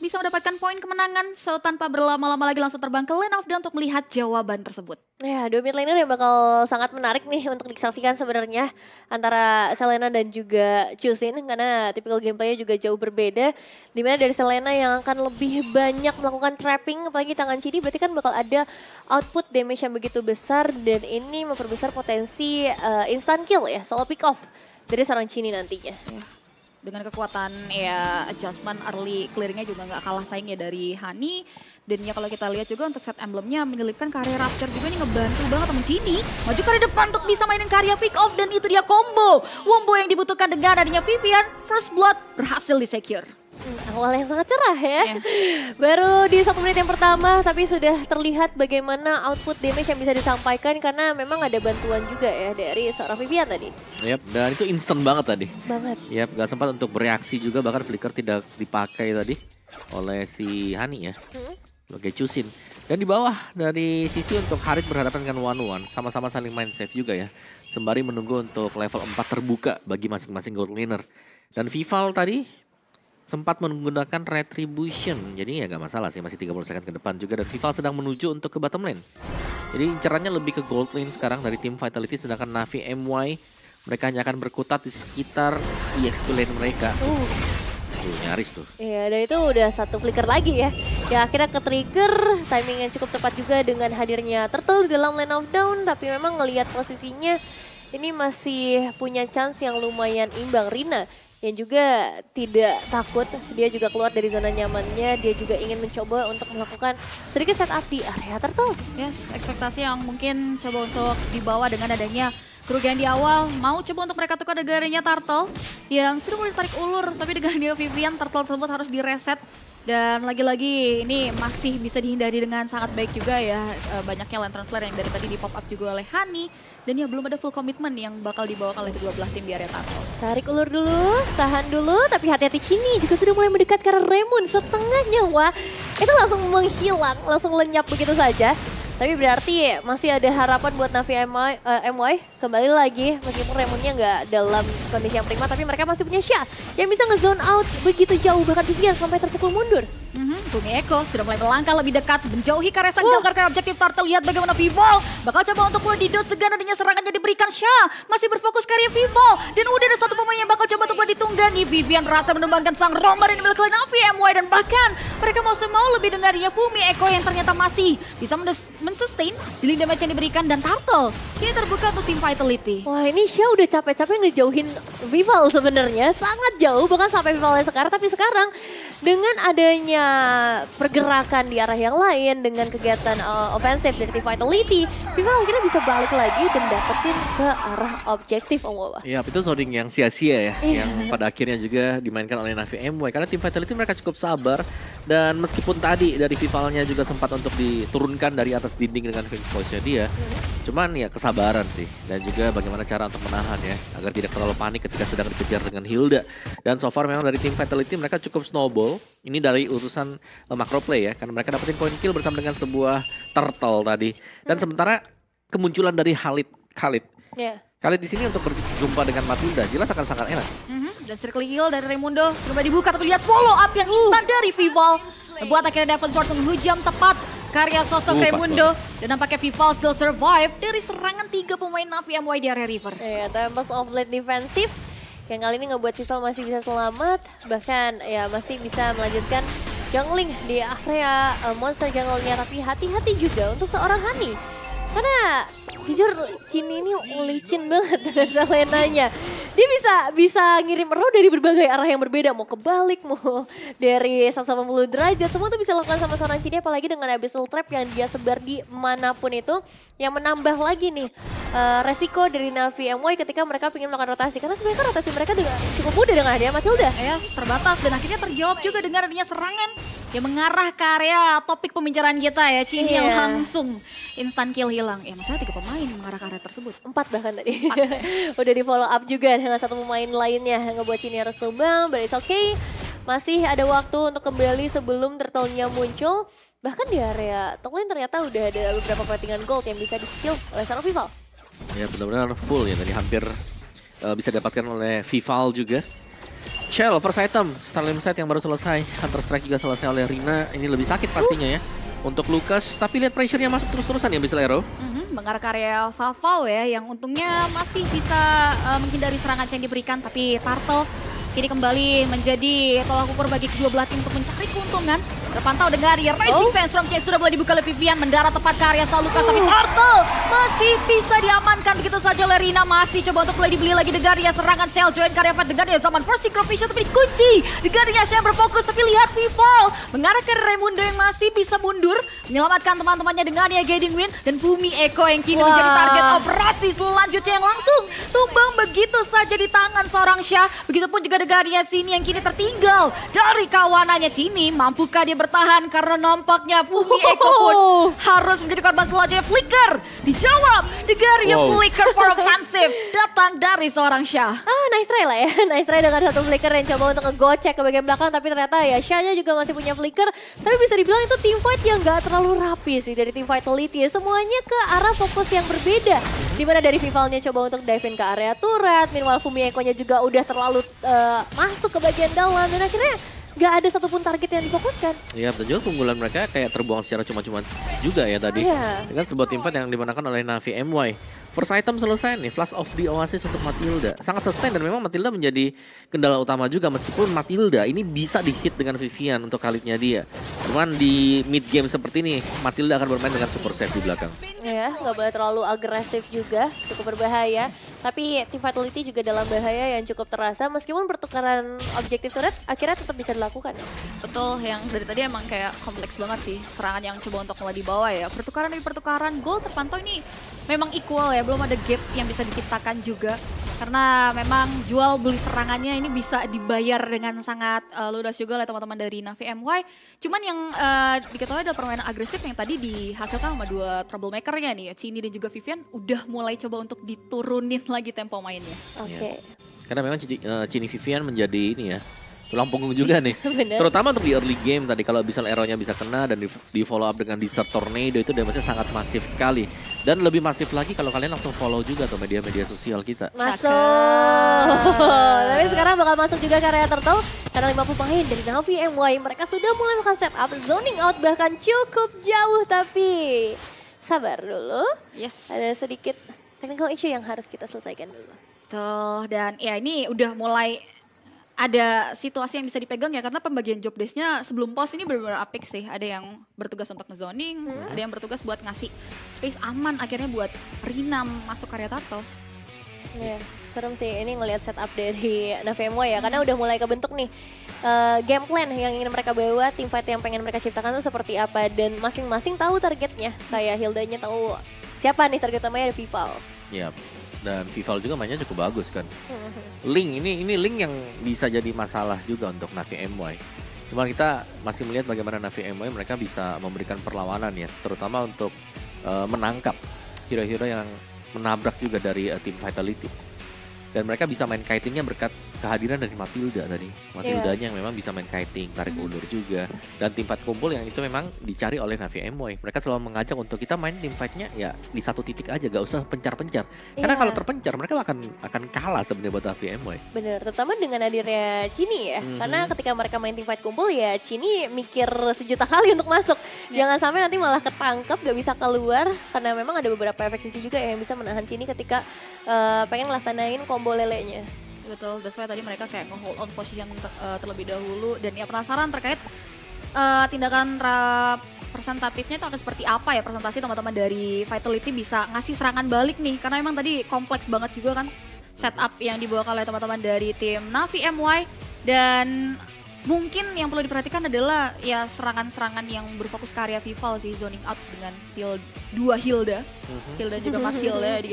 bisa mendapatkan poin kemenangan. So tanpa berlama-lama lagi langsung terbang ke lane of down untuk melihat jawaban tersebut. Ya, dua mid laner yang bakal sangat menarik nih untuk disaksikan sebenarnya antara Selena dan juga Chusin, karena tipikal gameplaynya juga jauh berbeda. Dimana dari Selena yang akan lebih banyak melakukan trapping, apalagi tangan CD, berarti kan bakal ada output damage yang begitu besar dan ini memperbesar potensi instant kill ya, solo pick off dari seorang Chini nantinya. Ya. Dengan kekuatan ya adjustment early clearingnya juga nggak kalah saing ya dari Hani. Dan ya kalau kita lihat juga untuk set emblemnya menyelipkan karya Rapture juga ini ngebantu banget sama Chini. Maju ke depan untuk bisa mainin karya pick off dan itu dia combo. Wombo yang dibutuhkan dengan adanya Vivian, First Blood berhasil di-secure. Awal yang sangat cerah ya. Baru di 1 menit yang pertama tapi sudah terlihat bagaimana output damage yang bisa disampaikan karena memang ada bantuan juga ya dari seorang Vivian tadi. Yap, dan itu instant banget tadi. Banget. Yap, gak sempat untuk bereaksi juga, bahkan flicker tidak dipakai tadi oleh si Hani ya. Sebagai Chusin. Dan di bawah dari sisi untuk Harit berhadapan dengan One-One, sama-sama saling main safe juga ya. Sembari menunggu untuk level 4 terbuka bagi masing-masing gold laner. Dan Vival tadi sempat menggunakan Retribution, jadi ya gak masalah sih, masih 30 second ke depan juga. Dan Vival sedang menuju untuk ke bottom lane. Jadi incerannya lebih ke gold lane sekarang dari tim Vitality, sedangkan Navi MY mereka hanya akan berkutat di sekitar EXP lane mereka. Nyaris tuh. Iya, dan itu udah satu flicker lagi ya. Ya akhirnya ke-trigger, timing yang cukup tepat juga dengan hadirnya Turtle di dalam lane of down. Tapi memang ngelihat posisinya ini masih punya chance yang lumayan imbang. Rina yang juga tidak takut, dia juga keluar dari zona nyamannya. Dia juga ingin mencoba untuk melakukan sedikit setup di area Turtle. Yes, ekspektasi yang mungkin coba untuk dibawa dengan adanya kerugian di awal, mau coba untuk mereka tukar negaranya Turtle yang sudah mulai tarik ulur, tapi dengan dia Vivian, Turtle tersebut harus direset. Dan lagi-lagi ini masih bisa dihindari dengan sangat baik juga ya, banyaknya lantern flare yang dari tadi di pop up juga oleh Hani. Dan ya belum ada full commitment yang bakal dibawa oleh kedua belah tim di area Turtle. Tarik ulur dulu, tahan dulu, tapi hati-hati Chini juga sudah mulai mendekat karena Raymond setengah nyawa. Itu langsung menghilang, langsung lenyap begitu saja. Tapi berarti masih ada harapan buat Navi MY. Kembali lagi, meskipun Raymondnya nggak dalam kondisi yang prima, tapi mereka masih punya Sha yang bisa nge-zone out begitu jauh, bahkan Vivian sampai terpukul mundur. Bumi Eko sudah mulai melangkah lebih dekat, menjauhi karya sang jangkar karena objektif Turtle. Lihat bagaimana Vival bakal coba untuk mulai didot, segan adanya serangannya diberikan Sha. Masih berfokus karya Vival, dan udah ada satu pemain yang bakal coba untuk mulai ditunggangi. Vivian berhasil menumbangkan sang Romer yang dimiliki oleh Navi MY, dan bahkan mereka mau lebih dengarnya Bumi Eko yang ternyata masih bisa men-sustain dealing damage yang diberikan. Dan Turtle ini terbuka untuk tim Vitality. Wah, ini Sha udah capek-capek ngejauhin Vival sebenarnya, sangat jauh bahkan sampai Vivalnya sekarang. Tapi sekarang dengan adanya pergerakan di arah yang lain, dengan kegiatan ofensif dari tim Vitality, Vival akhirnya bisa balik lagi dan dapetin ke arah objektif, Om Wawa. Iya, itu zoning yang sia-sia ya, yang pada akhirnya juga dimainkan oleh Navi MY. Karena tim Vitality mereka cukup sabar, dan meskipun tadi dari Vivalnya juga sempat untuk diturunkan dari atas dinding dengan Phoenix Force-nya dia, cuman ya kesabaran sih, dan juga bagaimana cara untuk menahan ya, agar tidak terlalu panik ketika sedang dikejar dengan Hilda. Dan so far memang dari tim Vitality mereka cukup snowball, ini dari urusan macro play ya, karena mereka dapetin point kill bersama dengan sebuah Turtle tadi. Dan sementara kemunculan dari Khalid. Khalid di sini untuk berjumpa dengan Matilda jelas akan sangat enak. Dan circle kill dari Raimundo sudah dibuka, tapi lihat follow up yang instan dari Vival. Buat akhirnya Devon Sword menghujam tepat karya sosok Raimundo. Dan nampaknya Vival still survive dari serangan 3 pemain Navi MY di area River. Iya, tempest of late defensif yang kali ini ngebuat Vival masih bisa selamat, bahkan ya masih bisa melanjutkan jungling di area monster jungle-nya. Tapi hati-hati juga untuk seorang Hani, karena jujur Chini ini licin banget dengan Selenanya. Dia bisa ngirim row dari berbagai arah yang berbeda, mau kebalik, mau dari 180 derajat, semua tuh bisa lakukan sama seorang Chini, apalagi dengan abyssal trap yang dia sebar di manapun itu, yang menambah lagi nih resiko dari Navi MY ketika mereka ingin melakukan rotasi, karena sebenarnya rotasi mereka cukup mudah dengan adanya Matilda. Yes, terbatas, dan akhirnya terjawab juga dengan adanya serangan yang mengarah ke area topik pembicaraan kita ya, Chini yang langsung instant kill hilang. Ya maksudnya 3 pemain mengarah ke area tersebut. 4 bahkan tadi. Udah di follow up juga dengan satu pemain lainnya yang ngebuat Chini harus tumbang, but it's okay. Masih ada waktu untuk kembali sebelum Turtle-nya muncul. Bahkan di area top lane ternyata udah ada beberapa pertandingan gold yang bisa di-kill oleh seorang Vival. Ya benar-benar full ya, tadi hampir bisa didapatkan oleh Vival juga. Shell, first item, Starlim Set yang baru selesai. Hunter Strike juga selesai oleh Rina. Ini lebih sakit pastinya ya. Untuk Lucas, tapi lihat pressure-nya masuk terus-terusan ya Abyssal Arrow. Mengarah karya Vavau ya, yang untungnya masih bisa menghindari serangan yang diberikan. Tapi Turtle kini kembali menjadi tolak ukur bagi kedua belah tim untuk mencari keuntungan. Terpantau dengan Raging Sandstorm yang sudah mulai dibuka oleh Vivian, mendarat tepat ke area Salukas, tapi Turtle masih bisa diamankan begitu saja oleh Rina. Masih coba untuk mulai dibeli lagi dengan ya serangan Shell, join karya Fat dengan ya zaman first Synchrovision, tapi dikunci dengan ya Shell berfokus. Tapi lihat Vivol mengarah ke Raimundo yang masih bisa mundur, menyelamatkan teman-temannya dengan ya Guiding Wind, dan Bumi Eko yang kini menjadi target operasi selanjutnya yang langsung tumbang begitu saja di tangan seorang Syah. Begitupun juga dengan ya Sini yang kini tertinggal dari kawanannya. Cini mampukah dia bertahan, karena nampaknya Bumi Eko pun harus menjadi korban selanjutnya. Flicker dijawab dengan ya Flicker for offensive datang dari seorang Syah. Nice try lah ya. Nice try dengan satu flicker yang coba untuk ngegocek ke bagian belakang. Tapi ternyata ya Syahnya juga masih punya flicker. Tapi bisa dibilang itu team fight yang gak terlalu rapi sih dari tim Vitality. Semuanya ke arah fokus yang berbeda. Dimana dari Vivalnya coba untuk dive in ke area turret. Meanwhile Fumi Eko-nya juga udah terlalu masuk ke bagian dalam. Dan akhirnya gak ada satupun target yang difokuskan. Iya betul juga, keunggulan mereka kayak terbuang secara cuma-cuma juga ya tadi. Dengan sebuah tim fight yang dimenangkan oleh Navi MY. First item selesai nih, Flash of the Oasis untuk Matilda. Sangat sustain dan memang Matilda menjadi kendala utama juga. Meskipun Matilda ini bisa di-hit dengan Vivian untuk kalitnya dia. Cuman di mid game seperti ini, Matilda akan bermain dengan super safe di belakang. Ya, nggak boleh terlalu agresif juga, cukup berbahaya. Tapi tim Vitality juga dalam bahaya yang cukup terasa. Meskipun pertukaran objektif turret akhirnya tetap bisa dilakukan. Betul, yang dari tadi emang kayak kompleks banget sih serangan yang coba untuk mulai dibawa ya. Pertukaran demi pertukaran, gol terpantau ini memang equal ya, belum ada gap yang bisa diciptakan juga. Karena memang jual beli serangannya ini bisa dibayar dengan sangat ludas juga oleh teman-teman dari Navi MY. Cuman yang diketahui adalah permainan agresif yang tadi dihasilkan sama dua troublemaker-nya nih, Cini dan juga Vivian, udah mulai coba untuk diturunin lagi tempo mainnya. Oke. Karena memang Cini Vivian menjadi ini ya, tulang punggung juga nih. Bener. Terutama untuk di early game tadi, kalau bisa arrow-nya bisa kena dan di follow up dengan Desert Tornado itu damage-nya sangat masif sekali. Dan lebih masif lagi kalau kalian langsung follow juga tuh media-media sosial kita. Masuk. Tapi sekarang bakal masuk juga ke area Turtle. Karena 50 pemain dari Navi MY, mereka sudah mulai melakukan setup, zoning out bahkan cukup jauh. Tapi sabar dulu. Yes. Ada sedikit technical issue yang harus kita selesaikan dulu. Betul, dan ya ini udah mulai ada situasi yang bisa dipegang ya, karena pembagian job desk-nya sebelum pos ini benar-benar apik sih. Ada yang bertugas untuk ngezoning, ada yang bertugas buat ngasih space aman akhirnya buat Rina masuk area Turtle. Iya, serem sih ini ngelihat setup dari Navi MY ya, karena udah mulai kebentuk nih game plan yang ingin mereka bawa, tim fight yang pengen mereka ciptakan itu seperti apa, dan masing-masing tahu targetnya. Kayak Hildanya tahu siapa nih target utamanya, ada Vival. Iya. Dan Vival juga mainnya cukup bagus kan. Link ini Link yang bisa jadi masalah juga untuk Navi MY. Cuma kita masih melihat bagaimana Navi MY mereka bisa memberikan perlawanan ya, terutama untuk menangkap hero-hero yang menabrak juga dari tim Vitality. Dan mereka bisa main kitingnya berkat kehadiran dari Matilda tadi. Matildanya yang memang bisa main kiting, tarik ulur juga. Dan tim fight kumpul yang itu memang dicari oleh Navi MY. Mereka selalu mengajak untuk kita main tim fightnya ya di satu titik aja, gak usah pencar-pencar. Karena kalau terpencar mereka akan kalah sebenarnya buat Navi MY. Bener, terutama dengan hadirnya Cini ya. Karena ketika mereka main tim fight kumpul ya Cini mikir sejuta kali untuk masuk. Jangan sampai nanti malah ketangkep gak bisa keluar. Karena memang ada beberapa efek sisi juga yang bisa menahan Cini ketika pengen ngelaksanain combo lelenya. Betul, that's why tadi mereka kayak nge-hold on position terlebih dahulu. Dan ya penasaran terkait tindakan representatifnya itu akan seperti apa ya, presentasi teman-teman dari Vitality bisa ngasih serangan balik nih. Karena emang tadi kompleks banget juga kan setup yang dibawa oleh teman-teman dari tim Navi MY. Dan mungkin yang perlu diperhatikan adalah ya serangan-serangan yang berfokus ke area Vival sih, zoning out dengan dua Hilda. Hilda juga Matilda di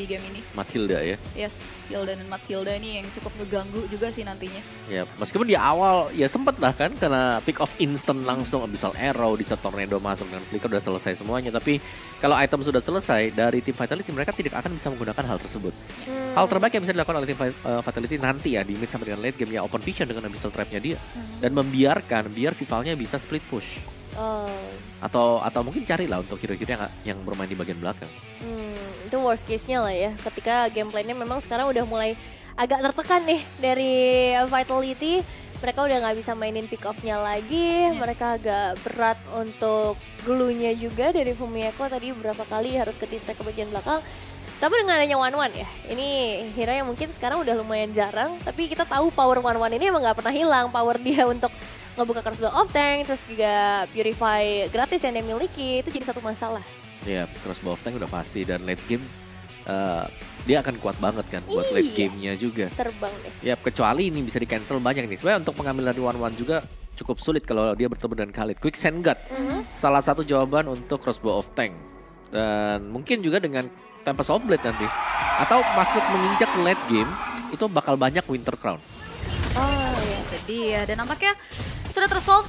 game ini. Matilda ya. Yes, Hilda dan Matilda ini yang cukup ngeganggu juga sih nantinya. Ya, meskipun di awal ya sempet lah kan karena pick off instant langsung Abyssal Arrow, Desert Tornado masuk dengan flicker udah selesai semuanya. Tapi kalau item sudah selesai dari tim Vitality mereka tidak akan bisa menggunakan hal tersebut. Hal terbaik yang bisa dilakukan oleh tim Vitality nanti ya di mid sampai dengan late game ya open vision dengan Abyssal Trap-nya dia. Dan membiarkan biar Vivalnya bisa split push. Atau mungkin carilah untuk hero-hero yang bermain di bagian belakang. Itu worst case-nya lah ya. Ketika gameplaynya memang sekarang udah mulai agak tertekan nih dari Vitality. Mereka udah nggak bisa mainin pick up-nya lagi. Mereka agak berat untuk glue-nya juga dari Fumieko. Tadi beberapa kali harus ke distract ke bagian belakang. Tapi dengan adanya One ya, ini hero yang mungkin sekarang udah lumayan jarang. Tapi kita tahu power One ini emang nggak pernah hilang. Power dia untuk ngebuka Crossbow of Tank, terus juga Purify gratis yang dia miliki, itu jadi satu masalah. Iya, Crossbow of Tank udah pasti, dan late game dia akan kuat banget kan buat late game-nya juga. Terbang deh. Ya, kecuali ini bisa di-cancel banyak nih. Sebenarnya untuk pengambilan dari One juga cukup sulit kalau dia bertemu dengan Khalid. Quicksand Guard, salah satu jawaban untuk Crossbow of Tank. Dan mungkin juga dengan Tempest of Blade nanti. Atau masuk menginjak ke late game, itu bakal banyak Winter Crown. Oh ya, itu dia. Dan nampaknya sudah tersolve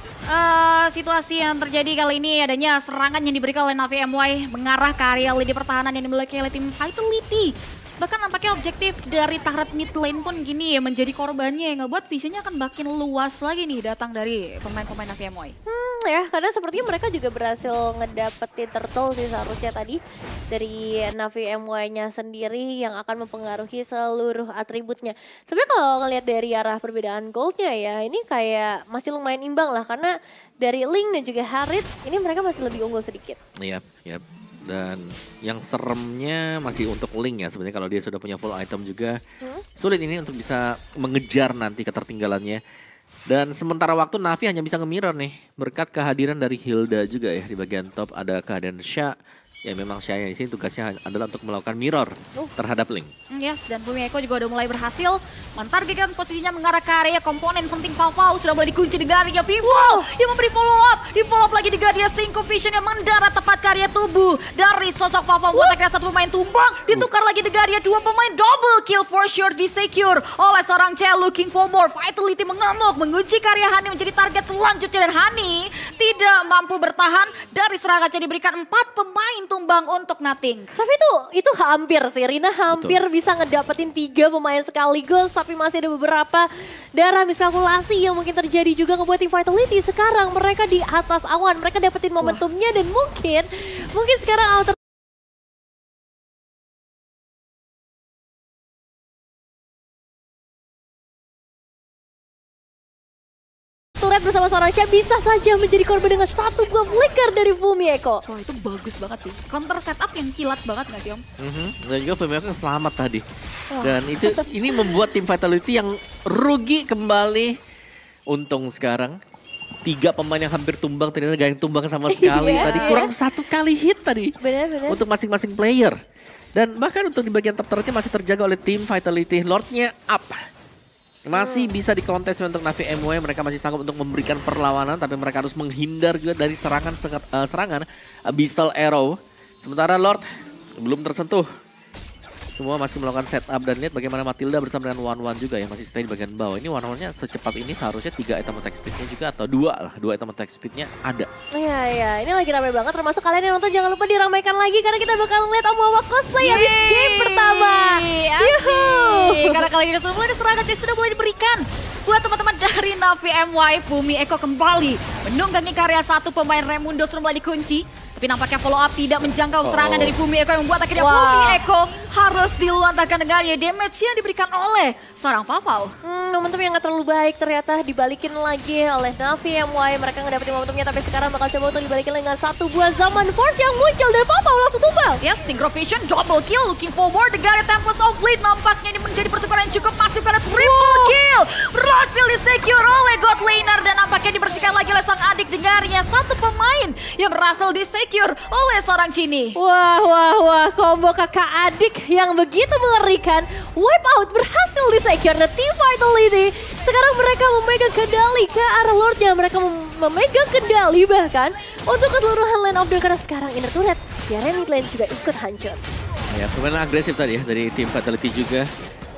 situasi yang terjadi kali ini, adanya serangan yang diberikan oleh Navi MY mengarah ke area lini pertahanan yang dimiliki oleh tim Vitality. Bahkan nampaknya objektif dari turret mid lane pun gini ya menjadi korbannya, yang ngebuat visinya akan makin luas lagi nih datang dari pemain-pemain Navi MY. Ya, karena sepertinya mereka juga berhasil ngedapetin turtle sih seharusnya tadi dari Navi MY-nya sendiri yang akan mempengaruhi seluruh atributnya. Sebenarnya kalau ngelihat dari arah perbedaan goldnya ya, ini kayak masih lumayan imbang lah karena dari Link dan juga Harit ini mereka masih lebih unggul sedikit. Iya, iya. Dan yang seremnya masih untuk Link ya sebenarnya, kalau dia sudah punya full item juga sulit ini untuk bisa mengejar nanti ketertinggalannya. Dan sementara waktu Navi hanya bisa nge-mirror nih berkat kehadiran dari Hilda juga ya. Di bagian top ada kehadiran Sha. Ya memang Sha yang di sini tugasnya adalah untuk melakukan mirror terhadap Link. Yes, dan Fumieko juga udah mulai berhasil mentargetkan posisinya mengarah ke area komponen penting Pau sudah mulai dikunci dengan area Vivo yang memberi follow up. Di follow up lagi dengan dia Synco Vision yang mendarat tepat ke area tubuh dari sosok Pau membuat akhirnya satu pemain tumbang. Ditukar lagi dengan dia dua pemain, double kill for sure di secure oleh seorang Cel looking for more. Vitality mengamuk mengunci karya Hani menjadi target selanjutnya, dan Hani tidak mampu bertahan dari serangan yang diberikan 4 pemain tumbang untuk Nothing. Tapi itu hampir sih, Rina hampir bisa ngedapetin 3 pemain sekaligus, tapi masih ada beberapa darah miskalkulasi yang mungkin terjadi juga ngebuat tim Vitality sekarang mereka di atas awan, mereka dapetin momentumnya dan mungkin sekarang outer turret bersama seorang Sha bisa saja menjadi korban dengan satu buah flicker dari Fumieko. Wah, itu bagus banget sih. Counter setup yang kilat banget gak sih Om? Dan juga Fumieko yang selamat tadi. Dan ini membuat tim Vitality yang rugi kembali. Untung sekarang 3 pemain yang hampir tumbang ternyata gak yang tumbang sama sekali. Tadi kurang 1 kali hit tadi. Benar-benar. Untuk masing-masing player. Dan bahkan untuk di bagian top turretnya masih terjaga oleh tim Vitality. Lordnya up. Masih bisa dikontes untuk Navi MY, mereka masih sanggup untuk memberikan perlawanan, tapi mereka harus menghindar juga dari serangan Abyssal Arrow. Sementara Lord belum tersentuh. Semua masih melakukan setup, dan lihat bagaimana Matilda bersama dengan One juga ya masih stay di bagian bawah. Ini One-nya secepat ini seharusnya 3 item attack speednya juga, atau 2 lah, 2 item attack speednya ada. Iya, ini lagi ramai banget, termasuk kalian yang nonton jangan lupa diramaikan lagi karena kita bakal ngeliat Omawa cosplay habis game pertama. Yuhuu. Karena kali ini sudah mulai serangan yang sudah mulai diberikan buat teman-teman dari Navi MY. Fumieko kembali menunggangi karya satu pemain Raimundo sudah mulai dikunci. Tapi nampaknya follow up tidak menjangkau serangan dari Fumieko yang membuat akhirnya Fumieko harus diluantarkan dengan damage yang diberikan oleh seorang Vavau. Momentum yang gak terlalu baik ternyata dibalikin lagi oleh Navi MY. Mereka ngedapetin momentumnya tapi sekarang bakal coba untuk dibalikin dengan satu buah Zaman Force yang muncul dan Vavau langsung tumbang. Yes, Synchro Vision double kill looking forward dengan Tempest of Blade. Nampaknya ini menjadi pertukaran yang cukup masif karena triple kill. Berhasil di-secure oleh God Laner dan nampaknya dibersihkan lagi oleh sang adik dengarnya. Satu pemain yang berhasil di-secure oleh seorang Cini. Wah, combo kakak adik yang begitu mengerikan. Wipeout berhasil di-secure oleh tim Vitality. Sekarang mereka memegang kendali ke arah Lordnya. Mereka memegang kendali bahkan untuk keseluruhan lane of the karena sekarang inner turret. Biarnya mid lane juga ikut hancur. Ya, permainan agresif tadi ya dari tim Vitality juga.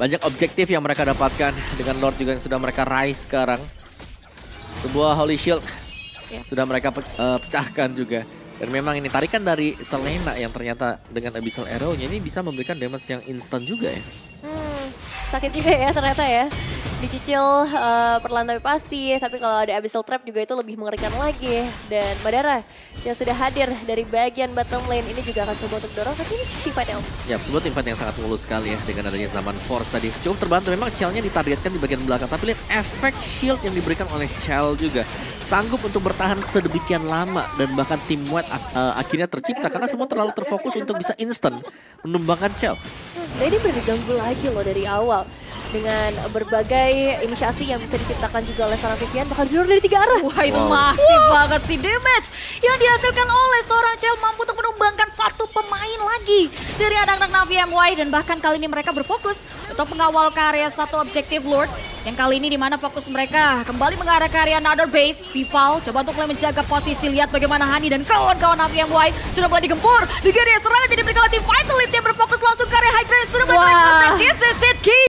Banyak objektif yang mereka dapatkan dengan Lord juga yang sudah mereka raih sekarang. Sebuah Holy Shield sudah mereka pecahkan juga. Dan memang ini tarikan dari Selena yang ternyata dengan Abyssal Arrow-nya ini bisa memberikan damage yang instan juga ya. Sakit juga ya ternyata ya. dicicil perlahan tapi pasti, tapi kalau ada Abyssal Trap juga itu lebih mengerikan lagi. Dan Madara yang sudah hadir dari bagian bottom lane ini juga akan coba untuk dorong, tapi ini teamfight yang Ya, sebuah teamfight yang sangat mulus sekali ya dengan adanya senaman Force tadi. Cukup terbantu, memang Chell-nya ditargetkan di bagian belakang, tapi lihat efek shield yang diberikan oleh Chell juga. Sanggup untuk bertahan sedemikian lama dan bahkan team white akhirnya tercipta karena semua terlalu terfokus untuk bisa instant menumbangkan Chell. Nah ini benar diganggu lagi loh dari awal. Dengan berbagai inisiasi yang bisa diciptakan juga oleh seorang Vivian, bakal jurur dari 3 arah. Wah itu masif banget sih damage yang dihasilkan oleh seorang Chell mampu untuk menumbangkan satu pemain lagi dari anak-anak Navi MY. Dan bahkan kali ini mereka berfokus untuk mengawal karya satu objektif Lord. Yang kali ini dimana fokus mereka kembali mengarah ke area another base. Vival coba untuk mulai menjaga posisi. Lihat bagaimana Hani dan kawan-kawan Navi MY sudah mulai digempur. Di serangan jadi mereka tim Vitality yang berfokus langsung ke area Hydra. Sudah mulai this is it,